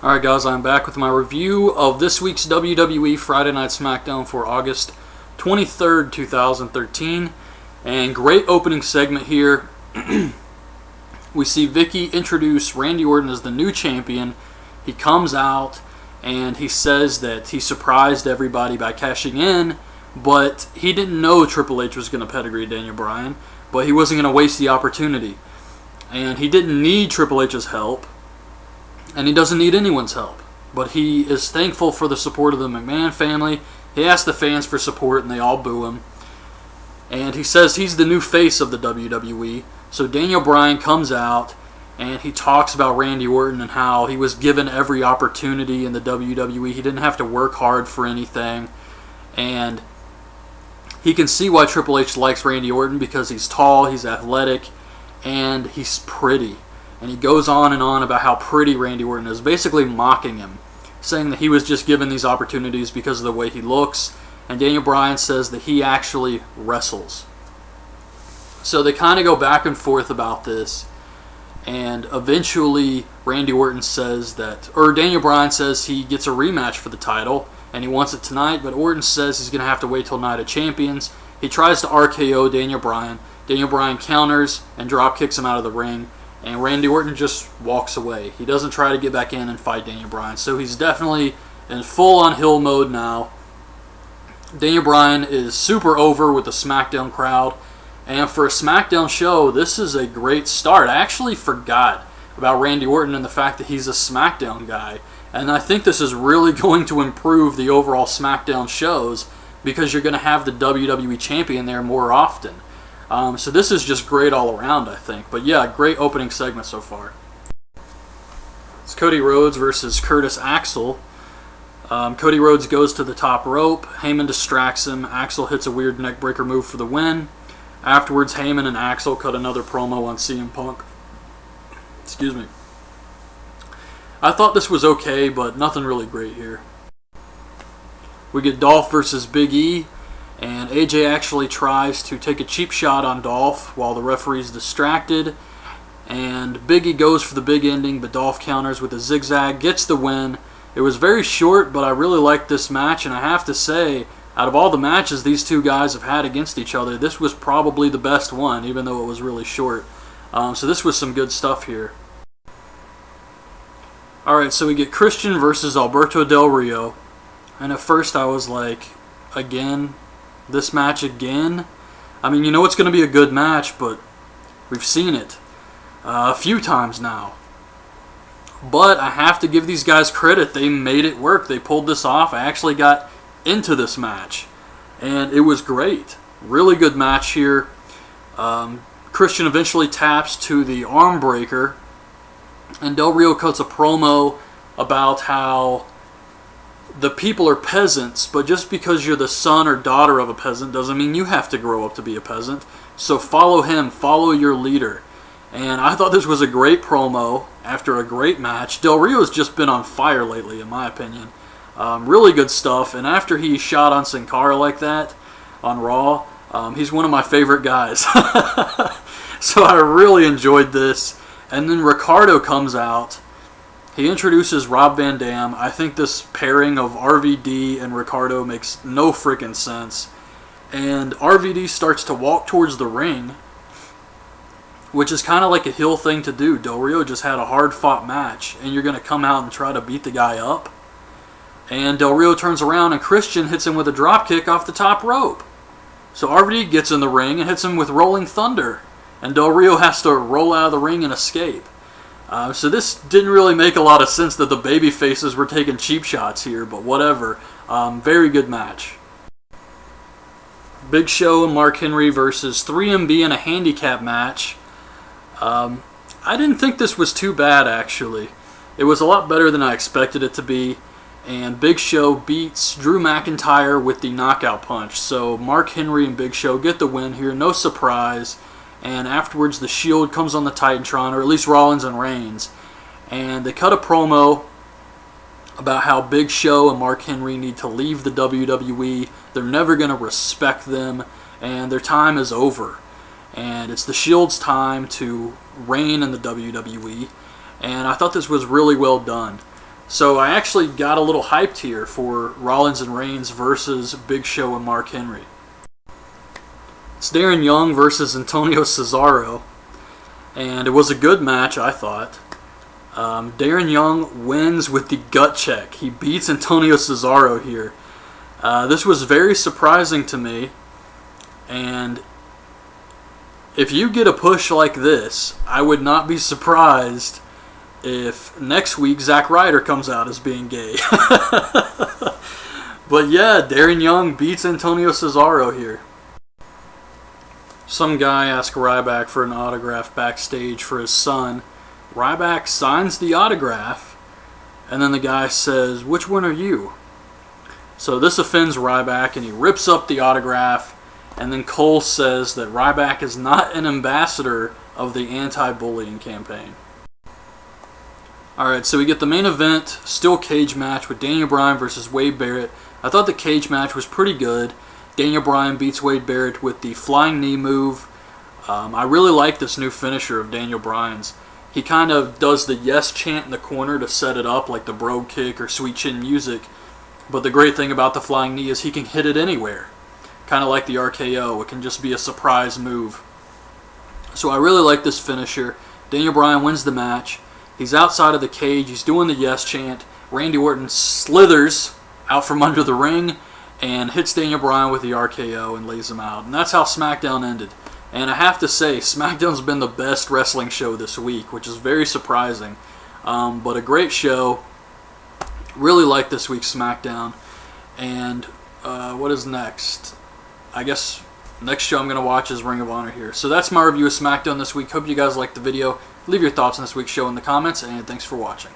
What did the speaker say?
Alright guys, I'm back with my review of this week's WWE Friday Night Smackdown for August 23rd, 2013. And great opening segment here. We see Vicky introduce Randy Orton as the new champion. He comes out and he says that he surprised everybody by cashing in, but he didn't know Triple H was going to pedigree Daniel Bryan, but he wasn't going to waste the opportunity. And he didn't need Triple H's help. And he doesn't need anyone's help. But he is thankful for the support of the McMahon family. He asks the fans for support and they all boo him. And he says he's the new face of the WWE. So Daniel Bryan comes out and he talks about Randy Orton and how he was given every opportunity in the WWE. He didn't have to work hard for anything. And he can see why Triple H likes Randy Orton because he's tall, he's athletic, and he's pretty. And he goes on and on about how pretty Randy Orton is, basically mocking him, saying that he was just given these opportunities because of the way he looks. And Daniel Bryan says that he actually wrestles. So they kind of go back and forth about this. And eventually Randy Orton says that, or Daniel Bryan says he gets a rematch for the title and he wants it tonight, but Orton says he's going to have to wait till Night of Champions. He tries to RKO Daniel Bryan. Daniel Bryan counters and drop kicks him out of the ring. And Randy Orton just walks away. He doesn't try to get back in and fight Daniel Bryan. So he's definitely in full-on heel mode now. Daniel Bryan is super over with the SmackDown crowd. And for a SmackDown show, this is a great start. I actually forgot about Randy Orton and the fact that he's a SmackDown guy. And I think this is really going to improve the overall SmackDown shows because you're going to have the WWE Champion there more often. So this is just great all around, I think. But yeah, great opening segment so far. It's Cody Rhodes versus Curtis Axel. Cody Rhodes goes to the top rope. Heyman distracts him. Axel hits a weird neckbreaker move for the win. Afterwards, Heyman and Axel cut another promo on CM Punk. Excuse me. I thought this was okay, but nothing really great here. We get Dolph versus Big E. And AJ actually tries to take a cheap shot on Dolph while the referee's distracted. And Big E goes for the big ending, but Dolph counters with a zigzag, gets the win. It was very short, but I really liked this match. And I have to say, out of all the matches these two guys have had against each other, this was probably the best one, even though it was really short. So this was some good stuff here. Alright, so we get Christian versus Alberto Del Rio. And at first I was like, again? This match again? I mean, you know it's going to be a good match, but we've seen it a few times now. But I have to give these guys credit. They made it work. They pulled this off. I actually got into this match, and it was great. Really good match here. Christian eventually taps to the arm breaker, and Del Rio cuts a promo about how the people are peasants, but just because you're the son or daughter of a peasant doesn't mean you have to grow up to be a peasant. So follow him, follow your leader. And I thought this was a great promo after a great match. Del Rio's just been on fire lately, in my opinion. Really good stuff. And after he shot on Sin Cara like that on Raw, he's one of my favorite guys. So I really enjoyed this. And then Ricardo comes out. He introduces Rob Van Dam. I think this pairing of RVD and Ricardo makes no freaking sense. And RVD starts to walk towards the ring, which is kind of like a heel thing to do. Del Rio just had a hard-fought match, and you're going to come out and try to beat the guy up? And Del Rio turns around, and Christian hits him with a dropkick off the top rope. So RVD gets in the ring and hits him with Rolling Thunder. And Del Rio has to roll out of the ring and escape. So this didn't really make a lot of sense that the baby faces were taking cheap shots here, but whatever. Very good match. Big Show and Mark Henry versus 3MB in a handicap match. I didn't think this was too bad, actually. It was a lot better than I expected it to be. And Big Show beats Drew McIntyre with the knockout punch. So Mark Henry and Big Show get the win here, no surprise. And afterwards, the Shield comes on the Titantron, or at least Rollins and Reigns. And they cut a promo about how Big Show and Mark Henry need to leave the WWE. They're never going to respect them, and their time is over. And it's the Shield's time to reign in the WWE. And I thought this was really well done. So I actually got a little hyped here for Rollins and Reigns versus Big Show and Mark Henry. It's Darren Young versus Antonio Cesaro, and it was a good match, I thought. Darren Young wins with the gut check. He beats Antonio Cesaro here. This was very surprising to me, and if you get a push like this, I would not be surprised if next week Zack Ryder comes out as being gay. But yeah, Darren Young beats Antonio Cesaro here. Some guy asked Ryback for an autograph backstage for his son. Ryback signs the autograph, and then the guy says, "Which one are you?" So this offends Ryback, and he rips up the autograph, and then Cole says that Ryback is not an ambassador of the anti-bullying campaign. Alright, so we get the main event, still cage match with Daniel Bryan versus Wade Barrett. I thought the cage match was pretty good. Daniel Bryan beats Wade Barrett with the flying knee move. I really like this new finisher of Daniel Bryan's. He kind of does the yes chant in the corner to set it up, like the bro kick or sweet chin music. But the great thing about the flying knee is he can hit it anywhere. Kind of like the RKO, it can just be a surprise move. So I really like this finisher. Daniel Bryan wins the match. He's outside of the cage. He's doing the yes chant. Randy Orton slithers out from under the ring and hits Daniel Bryan with the RKO and lays him out. And that's how SmackDown ended. And I have to say, SmackDown's been the best wrestling show this week, which is very surprising. But a great show. Really like this week's SmackDown. And what is next? I guess next show I'm going to watch is Ring of Honor here. So that's my review of SmackDown this week. Hope you guys liked the video. Leave your thoughts on this week's show in the comments, and thanks for watching.